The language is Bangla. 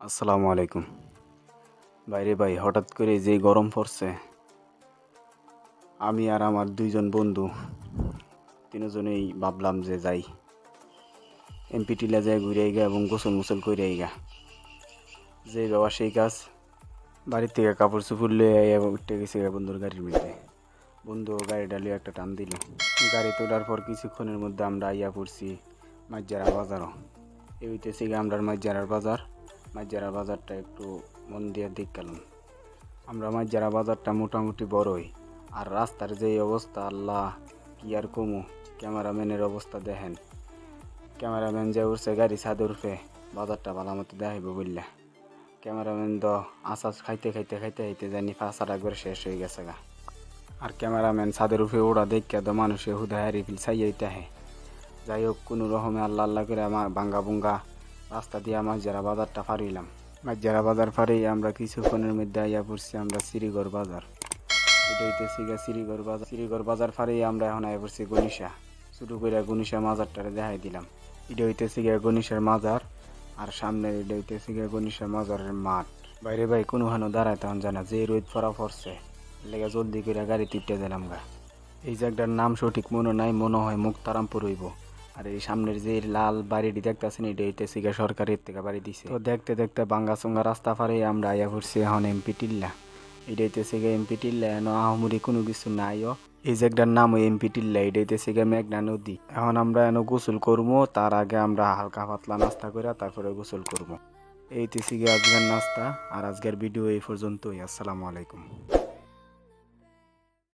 আসসালামু আলাইকুম। বাইরে ভাই হঠাৎ করে যে গরম পড়ছে, আমি আর আমার দুইজন বন্ধু তিনজনেই ভাবলাম যে যাই এমপি টিলা যায় ঘুরে আইগা এবং গোসল মোসল করে আইগা। যে বাবা সেই কাজ, বাড়ির থেকে কাপড় চোপড় লয়ে আইয়া উঠতে গেছে বন্ধুর গাড়ির মধ্যে। বন্ধু গাড়িটা লিয়ে একটা টান দিল। গাড়ি তোলার পর কিছুক্ষণের মধ্যে আমরা আইয়া পড়ছি মাইজারা বাজারও। এই হইতেছে আমরা মাইজারার বাজার। মাইজারার বাজারটা একটু মন দিয়ে দেখলাম। আমরা মাইজারা বাজারটা মোটামুটি বড়ই, আর রাস্তার যে অবস্থা আল্লাহ কি আর কমু। ক্যামেরাম্যানের অবস্থা দেখেন, ক্যামেরাম্যান যে উঠছে গাড়ি ছাদে উঠে বাজারটা ভালো মতো দেখাইব বললা। ক্যামেরাম্যান তো আচার খাইতে খাইতে খাইতে খাইতে জানি ফাঁসার একবার শেষ হয়ে গেছে গা। আর ক্যামেরাম্যান ছাদের উপরে ওড়া দেখে তো মানুষে হুদায় রিফিল চাইয়াইতে হে। যাই হোক, কোনো রকমে আল্লাহ আল্লাহ করে আমার ভাঙ্গা ভুঙ্গা রাস্তা দিয়ে মাইজারা বাজারটা ফারিলাম। মাইজারা বাজার ফারি আমরা কিছুক্ষণের মধ্যে আইয়া পড়ছি আমরা শ্রীগড় বাজার। এটা হইতেছি গা শ্রীগড় বাজার। শ্রীগড় বাজার ফারি আমরা এখন আইয়া পড়ছি গনিশা। শুরু করে গনিশা মাজারটারে দেখাই দিলাম। এটা হইতেছি গিয়া গনিশার মাজার, আর সামনের এটা হইতেছি গিয়া গনিশার মাজারের মাঠ। বাইরে ভাই কোনো হানো দাঁড়ায় তখন জানা যে রোদ ফরা পড়ছে, লেগে জলদি করে গাড়ি তিপটে দিলাম গা। এই জায়গাটার নাম সঠিক মনে নাই, মনে হয় মুক্তারামপুর হইব। আর এই সামনের যে লাল বাড়িটি দেখতেছেন এটা হইতেছে গিয়া সরকারের থেকে বাড়ি দিছে। তো দেখতে দেখতে বাঙ্গা চঙ্গা রাস্তা পারে আমরা আইয়া পড়ছি এখন এমপি টিল্লা। এটা হইতেছে গিয়া এমপি টিল্লা, এনো আহমুরি কোনো কিছু নাইও। এই জায়গাটার নাম ওই এমপি টিল্লা। এটা হইতেছে গিয়া মেঘনা নদী। এখন আমরা এনো গোসল করবো, তার আগে আমরা হালকা পাতলা নাস্তা করে তারপরে গোসল করবো। এই হইতেছে গিয়া আজকের নাস্তা। আর আজকের ভিডিও এই পর্যন্তই। আসসালামু আলাইকুম।